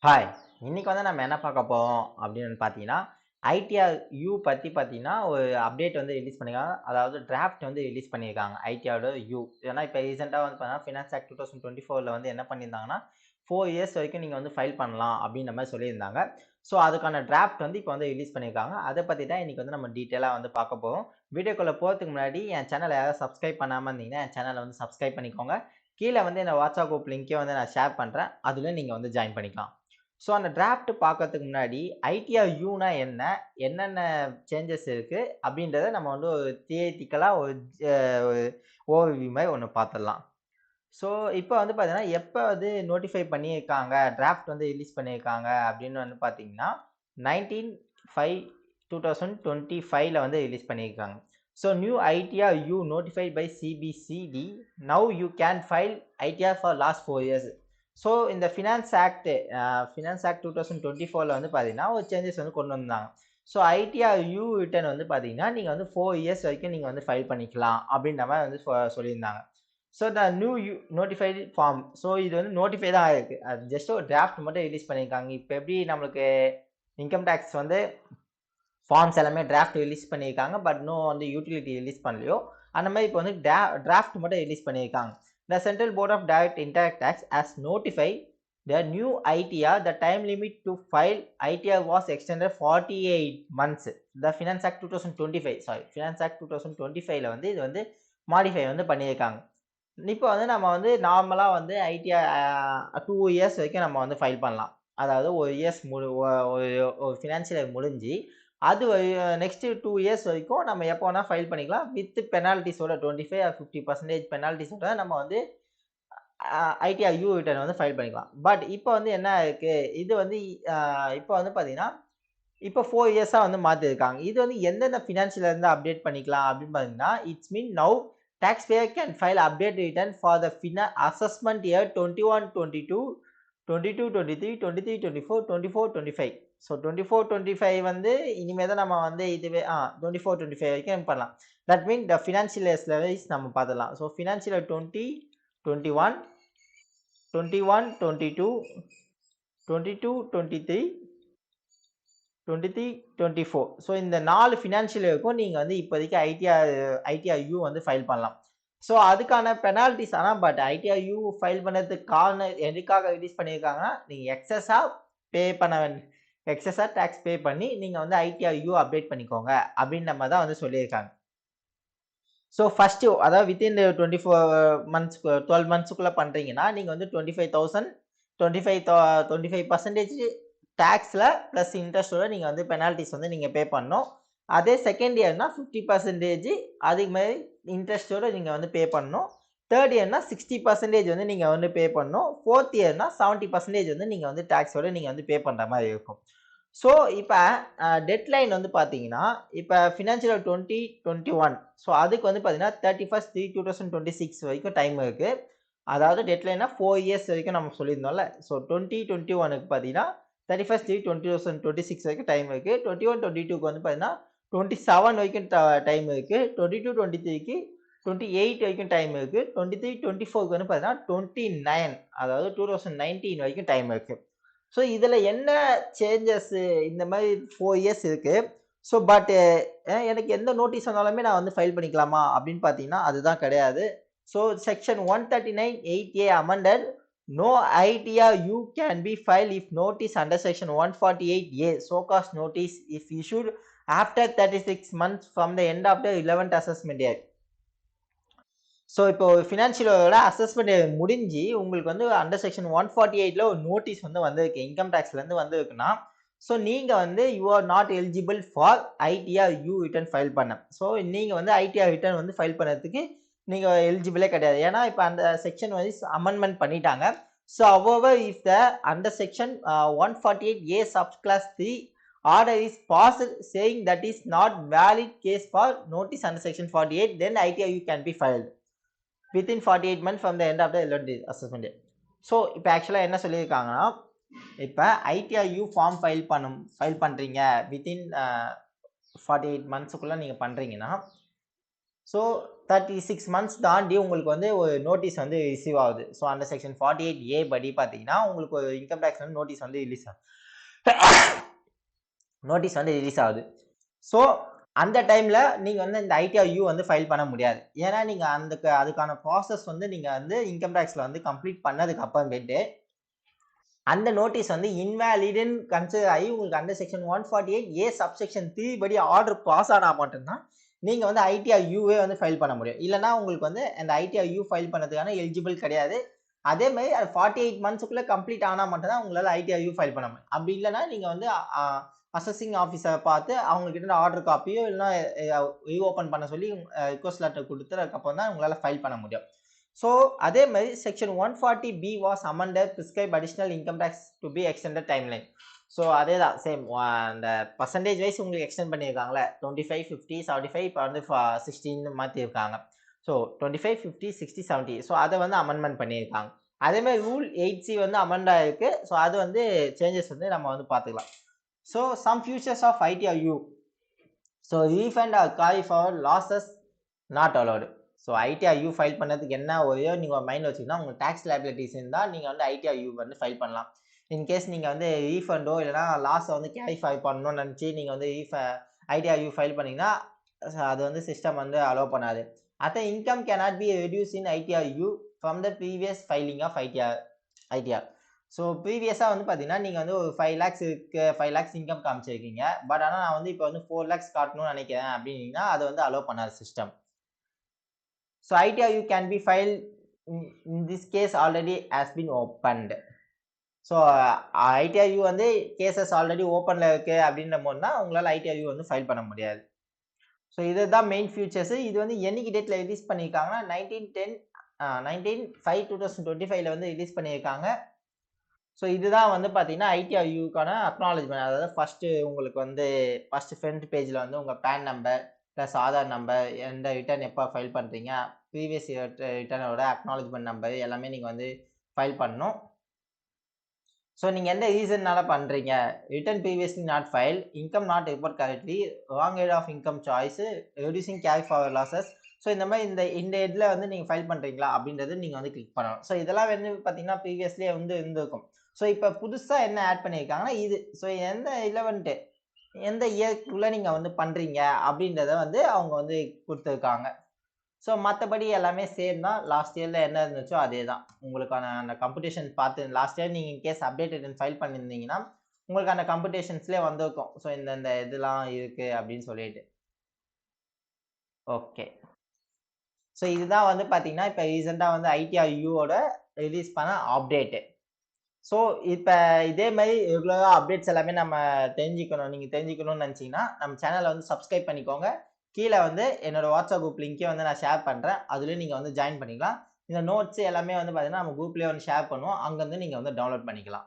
Hi! இன்னைக்கு வந்து நம்ம என்ன பார்க்க போறோம் அப்படின்னு பார்த்தீங்கன்னா, ஐடிஆர் யூ பத்தி பார்த்தீங்கன்னா, ஒரு அப்டேட் வந்து ரிலீஸ் பண்ணியிருக்காங்க. அதாவது டிராஃப்ட் வந்து ரிலீஸ் பண்ணியிருக்காங்க. ஐடிஆரோட யூ. ஏன்னா இப்ப ரீசென்ட்டா வந்து பார்த்தீங்கன்னா, ஃபினான்ஸ் ஆக்ட் 2024ல வந்து என்ன பண்ணியிருந்தாங்கன்னா, 4 இயர்ஸ் வரைக்கும் நீங்க வந்து ஃபைல் பண்ணலாம் அப்படின்ற மாரி சொல்லியிருந்தாங்க. ஸோ அதுக்கான டிராஃப்ட் வந்து இப்ப வந்து ரிலீஸ் பண்ணியிருக்காங்க. அத பத்தி தான் இன்னைக்கு வந்து நம்ம டீட்டெயிலா வந்து பார்க்க போறோம். வீடியோக்குள்ள போறதுக்கு முன்னாடி என் சேனல யாராவது சப்ஸ்கிரைப் பண்ணாம இருந்தீங்கன்னா, என் சேனல வந்து சப்ஸ்கிரைப் பண்ணிக்கோங்க. கீழ வந்து என்னோட வாட்ஸ்அப் குரூப் லிங்க்கையும் வந்து நான் ஷேர் பண்றேன். அதுல நீங்க வந்து ஜாயின் பண்ணிக்கலாம். ஸோ அந்த டிராஃப்ட் பார்க்கறதுக்கு முன்னாடி, ஐடிஆர் யூனா என்ன? என்னென்ன சேஞ்சஸ் இருக்கு? அப்படின்றத நம்ம வந்து ஒரு தியரிட்டிக்கலா ஒரு ஓவர்வியூ மாரி ஒண்ணு பார்த்துடலாம். ஸோ இப்ப வந்து பார்த்தீங்கன்னா, எப்ப வந்து நோட்டிஃபை பண்ணியிருக்காங்க, டிராஃப்ட் வந்து ரிலீஸ் பண்ணியிருக்காங்க அப்படின்னு வந்து பார்த்தீங்கன்னா, 19/5/2025ல வந்து ரிலீஸ் பண்ணியிருக்காங்க. So new ITR U notified by CBDT. Now you can file ITR for last 4 years. So இந்த ஃபினான்ஸ் ஆக்ட் 2024ல வந்து பார்த்தீங்கன்னா, ஒரு சேஞ்சஸ் வந்து கொண்டு வந்தாங்க. ஸோ ஐடிஆர் யூ ரிட்டர்ன் வந்து பார்த்தீங்கன்னா, நீங்க வந்து 4 இயர்ஸ் வரைக்கும் நீங்க வந்து ஃபைல் பண்ணிக்கலாம் அப்படின்ற மாரி வந்து சொல்லியிருந்தாங்க. So the new notified form. So இது வந்து நோட்டிஃபை தான் ஆயிருக்கு. அது ஜஸ்ட் ஒரு டிராஃப்ட் மட்டும் ரிலீஸ் பண்ணியிருக்காங்க. இப்ப எப்படி நம்மளுக்கு இன்கம் டாக்ஸ் வந்து ஃபார்ம்ஸ் எல்லாமே டிராஃப்ட் ரிலீஸ் பண்ணியிருக்காங்க. பட் இன்னும் வந்து யூட்டிலிட்டி ரிலீஸ் பண்ணலையோ, அந்த மாரி இப்போ வந்து டிராஃப்ட் மட்டும் ரிலீஸ் பண்ணியிருக்காங்க. The central board of direct indirect taxes has notified the new ITR. The time limit to file ITR was extended 48 months. The finance act 2025 finance act 2025ல வந்து இது வந்து மாடிஃபை வந்து பண்ணியிருக்காங்க. இப்போ வந்து நம்ம வந்து நார்மலா வந்து ஐடிஆர் 2 இயர்ஸ் வரைக்கும் நம்ம வந்து ஃபைல் பண்ணலாம். அதாவது 1 இயர்ஸ் ஒரு ஒரு ஃபினான்ஷியல் இயர் முடிஞ்சு, அது நெக்ஸ்ட் 2 இயர்ஸ் வரைக்கும் நம்ம எப்போ வேணா ஃபைல் பண்ணிக்கலாம். வித் பெனால்டிஸோட 25 ஆர் 50% பெனால்டிஸோட நம்ம வந்து ஐடிஆர் யூ ரிட்டர்ன் வந்து ஃபைல் பண்ணிக்கலாம். பட் இப்போ வந்து என்ன இருக்கு, இது வந்து அ இப்போ வந்து பார்த்தீங்கன்னா, இப்போ 4 இயர்ஸா வந்து மாத்திருக்காங்க. இது வந்து எந்தெந்த ஃபினான்ஷியல்ல இருந்து அப்டேட் பண்ணிக்கலாம் அப்படின்னு பார்த்தீங்கன்னா, it's mean now taxpayer can file update return for the assessment year 21, 22, 22, 23, 23, 24, 24, 25. So 24, 25 வந்து இனிமே தான் நம்ம வந்து இதுவே 24, 25 வரைக்கும் பண்ணலாம். தட் மீன் த ஃபினான்ஷியல் இயர்ஸ்ல வைஸ் நம்ம பார்த்துடலாம். So financial year 20, 21, 21, 22, 22, 23, 23, 24. ஸோ இந்த 4 ஃபினான்ஷியல் இயர்க்கும் நீங்க வந்து இப்போதைக்கு ஐடிஆர் யூ வந்து ஃபைல் பண்ணலாம். ஸோ அதுக்கான penalties but ITR you file பண்ணதுக்கு காரணம் எதுக்காக ரிலீஸ் பண்ணியிருக்காங்கன்னா, நீங்க எக்ஸஸா டாக்ஸ் பே பண்ணி நீங்க வந்து ஐடிஆர் யூ அப்டேட் பண்ணிக்கோங்க அப்படின்ற மாரி தான் வந்து சொல்லியிருக்காங்க. ஸோ ஃபர்ஸ்ட் அதாவது வித்தின் 24 மந்த்ஸ் 12 மந்த்ஸ்க்குள்ள பண்றீங்கன்னா, நீங்க வந்து 25,000 25% டாக்ஸ்ல பிளஸ் இன்ட்ரெஸ்ட்டோட நீங்க வந்து பெனால்டிஸ் வந்து நீங்க பே பண்ணணும். அதே செகண்ட் இயர்னா 50% அதுக்கு மேல இன்ட்ரெஸ்ட்டோட நீங்க வந்து பே பண்ணணும். தேர்ட் இயர்னா 60% வந்து நீங்க வந்து பே பண்ணணும். ஃபோர்த் இயர்னா 70% வந்து நீங்க வந்து டாக்ஸோட நீங்க வந்து பே பண்ற மாரி இருக்கும். ஸோ இப்ப டெட்லைன் வந்து பார்த்தீங்கன்னா, இப்ப ஃபினான்ஷியல் இயர் 2021 ஸோ அதுக்கு வந்து பார்த்தீங்கன்னா 31/3/2026 வரைக்கும் டைம் இருக்கு. அதாவது டெட்லைன்னா 4 இயர்ஸ் வரைக்கும் நம்ம சொல்லியிருந்தோம்ல. ஸோ 2021க்கு பார்த்தீங்கன்னா 31/3/2026 வரைக்கும் டைம் இருக்கு. 21, 22க்கு வந்து பார்த்தீங்கன்னா 27 வரைக்கும் டைம் இருக்கு. 22, 23க்கு 28 வரைக்கும் டைம் இருக்கு. 23, 24க்கு வந்து பார்த்தீங்கன்னா 29 அதாவது 2019 வரைக்கும் டைம் இருக்கு. ஸோ இதுல என்ன சேஞ்சஸ் இந்த மாரி 4 இயர்ஸ் இருக்கு. ஸோ பட் எனக்கு எந்த நோட்டீஸ் வந்தாலுமே நான் வந்து ஃபைல் பண்ணிக்கலாமா? அப்படின்னு பார்த்தீங்கன்னா, அதுதான் கிடையாது. So section 139(8)A amended no idea you can be file if notice under section 148A show cause notice if issued after 36 months from the end of the 11th assessment year. So இப்போ financial இயரோட assessment year முடிஞ்சு உங்களுக்கு வந்து under section 148ல ஒரு notice வந்து வந்திருக்கு. Income டாக்ஸ்லேருந்து வந்திருக்குன்னா, so நீங்க வந்து you are not eligible for ITR you return file பண்ண. ஸோ நீங்க வந்து ஐடிஆர் ரிட்டர்ன் வந்து ஃபைல் பண்ணதுக்கு நீங்க எலிஜிபிளே கிடையாது. ஏன்னா இப்ப அந்த செக்ஷன் வைஸ் அமெண்ட்மென்ட் பண்ணிட்டாங்க. So however if the under section 148A subclass 3 order is passed saying that is not valid case for notice under section 48, then ITR you can be filed within 48 months from the end of the 11th assessment day. So இப்போ ஆக்சுவலாக என்ன சொல்லியிருக்காங்கன்னா, இப்போ ஐடிஆர்யூ form file பண்ணுறீங்க within 48 மந்த்ஸுக்குள்ளே நீங்கள் பண்ணுறீங்கன்னா, so 36 months தாண்டி உங்களுக்கு வந்து ஒரு நோட்டீஸ் வந்து ரிசீவ் ஆகுது. ஸோ அந்த செக்ஷன் 48A படி பார்த்தீங்கன்னா உங்களுக்கு ஒரு இன்கம் டேக்ஸ் வந்து நோட்டீஸ் வந்து ரிலீஸ் ஆகுது. ஸோ அந்த டைம்ல நீங்க வந்து இந்த ஐடிஆர் யூ வந்து ஃபைல் பண்ண முடியாது. ஏன்னா நீங்க அதுக்கான ப்ராசஸ் வந்து நீங்க வந்து இன்கம் டேக்ஸ்ல வந்து கம்ப்ளீட் பண்ணதுக்கு அப்புறமேட்டு அந்த நோட்டீஸ் வந்து இன்வாலிட்னு கன்சிடர் ஆகி உங்களுக்கு அந்த செக்ஷன் 148A சப்செக்ஷன் 3 படி ஆர்டர் பாஸ் ஆனா மட்டும்தான் நீங்க வந்து ஐடிஆர் யூவே வந்து ஃபைல் பண்ண முடியும். இல்லைன்னா உங்களுக்கு வந்து அந்த ஐடிஆர் யூ ஃபைல் பண்ணதுக்கான எலிஜிபிள் கிடையாது. அதே மாதிரி அது 48 மந்த்ஸ்க்குள்ள கம்ப்ளீட் ஆனா மட்டும் தான் உங்களால ஐடிஆர் யூ ஃபைல் பண்ண முடியும். அப்படி இல்லைன்னா நீங்க வந்து அசஸிங் ஆஃபீஸரை பார்த்து அவங்க கிட்ட ஆர்டர் காப்பியோ இல்லைன்னா ரீஓபன் பண்ண சொல்லி ரிக்வஸ்ட் லெட்டர் கொடுத்து அதுக்கப்புறம் தான் உங்களால ஃபைல் பண்ண முடியும். ஸோ அதே மாதிரி section 140B was amended prescribe additional income tax to be extended timeline. So அதே தான் சேம் அந்த பர்சன்டேஜ் வைஸ் உங்களுக்கு எக்ஸ்டெண்ட் பண்ணியிருக்காங்களே 25, 50, 75 இப்போ வந்து 16 மாற்றிருக்காங்க. ஸோ 25, 50, 60, 70 ஸோ அதை வந்து அமெண்ட்மெண்ட் பண்ணியிருக்காங்க. அதே மாதிரி ரூல் 8C வந்து அமெண்ட் ஆயிருக்கு. ஸோ அது வந்து சேஞ்சஸ் வந்து நம்ம வந்து பார்த்துக்கலாம். So some futures of ITRU. So refund are carry for losses not allowed. So ITRU file பண்ணதுக்கு என்ன ஒரே நீங்கள் மைண்ட் வச்சுக்கிட்டா உங்களுக்கு டேக்ஸ் லைபிலிட்டிஸ் இருந்தால் நீங்கள் வந்து ஐடிஆர்யூ வந்து ஃபைல் பண்ணலாம். இன்கேஸ் நீங்கள் வந்து ரீஃபண்டோ இல்லைனா லாஸை வந்து கேரிஃபை பண்ணணும்னு நினச்சி நீங்கள் வந்து ஐடிஆர்யூ ஃபைல் பண்ணிங்கன்னா அது வந்து சிஸ்டம் வந்து அலோவ் பண்ணாது. அத்த income cannot be reduce in ITRU from the previous filing of ITR. So ப்ரீவியஸாக வந்து பார்த்தீங்கன்னா நீங்கள் வந்து ஒரு 5 lakhs இருக்கு, 5 lakhs இன்கம் காமிச்சிருக்கீங்க. பட் ஆனால் நான் வந்து இப்போ வந்து 4 lakhs காட்டணும்னு நினைக்கிறேன் அப்படின்னா அதை வந்து அலோவ் பண்ணாது system. So ITRU can be filed in this case already has been opened. So ITRU வந்து கேசஸ் ஆல்ரெடி ஓப்பன்ல இருக்கு அப்படின்ற போதுனா உங்களால ITRU வந்து ஃபைல் பண்ண முடியாது. ஸோ இதுதான் மெயின் ஃபியூச்சர்ஸ். இது வந்து என்னைக்கு டேட்ல ரிலீஸ் பண்ணியிருக்காங்கன்னா 19/5/2025 வந்து ரிலீஸ் பண்ணியிருக்காங்க. ஸோ இதுதான் வந்து பார்த்தீங்கன்னா ஐடிஆர்யூக்கான அக்னாலஜ்மெண்ட். அதாவது ஃபர்ஸ்ட் உங்களுக்கு வந்து ஃபர்ஸ்ட் ஃப்ரண்ட் பேஜில் வந்து உங்கள் PAN number plus Aadhaar number, எந்த ரிட்டர்ன் எப்போ ஃபைல் பண்ணுறீங்க, ப்ரீவியஸ் ரிட்டர்னோட அக்னாலஜ்மெண்ட் நம்பர் எல்லாமே நீங்கள் வந்து ஃபைல் பண்ணணும். ஸோ நீங்கள் எந்த ரீசன்னால பண்ணுறீங்க, return previously not file, income not report correctly, wrong rate of income choice, reducing carry forward losses. So இந்த மாதிரி இந்த இதில் வந்து நீங்கள் ஃபைல் பண்ணுறீங்களா அப்படின்றது நீங்கள் வந்து கிளிக் பண்ணணும். ஸோ இதெல்லாம் வந்து பார்த்தீங்கன்னா ப்ரீவியஸ்லேயே வந்து இருந்திருக்கும். ஸோ இப்போ புதுசாக என்ன ஆட் பண்ணியிருக்காங்கன்னா இது. ஸோ எந்த இயர்க்குள்ளே நீங்கள் வந்து பண்ணுறீங்க அப்படின்றத வந்து அவங்க வந்து கொடுத்துருக்காங்க. ஸோ மற்றபடி எல்லாமே சேம் தான். லாஸ்ட் இயரில் என்ன இருந்துச்சோ அதே தான். உங்களுக்கான அந்த கம்படிஷன் பார்த்து லாஸ்ட் இயர் நீங்கள் இன்கேஸ் அப்டேட்டட் ஃபைல் பண்ணியிருந்தீங்கன்னா உங்களுக்கு அந்த கம்படிஷன்ஸ்லேயே வந்திருக்கும். ஸோ இந்த இதெல்லாம் இருக்குது அப்படின்னு சொல்லிட்டு. ஓகே. ஸோ இதுதான் வந்து பார்த்தீங்கன்னா இப்போ ரீசெண்டாக வந்து ஐடிஆர்யூவோட ரிலீஸ் பண்ண அப்டேட்டு. ஸோ இப்போ இதே மாதிரி ரெகுலராக அப்டேட்ஸ் எல்லாமே நம்ம நீங்கள் தெரிஞ்சுக்கணும்னு நினச்சிங்கன்னா நம்ம சேனலை வந்து சப்ஸ்கிரைப் பண்ணிக்கோங்க. கீழே வந்து என்னோட வாட்ஸ்அப் குரூப் லிங்கே வந்து நான் ஷேர் பண்ணுறேன். அதுலேயும் நீங்கள் வந்து ஜாயின் பண்ணிக்கலாம். இந்த நோட்ஸ் எல்லாமே வந்து பார்த்தீங்கன்னா நம்ம குரூப்லேயே வந்து ஷேர் பண்ணுவோம். அங்கேருந்து நீங்கள் வந்து டவுன்லோட் பண்ணிக்கலாம்.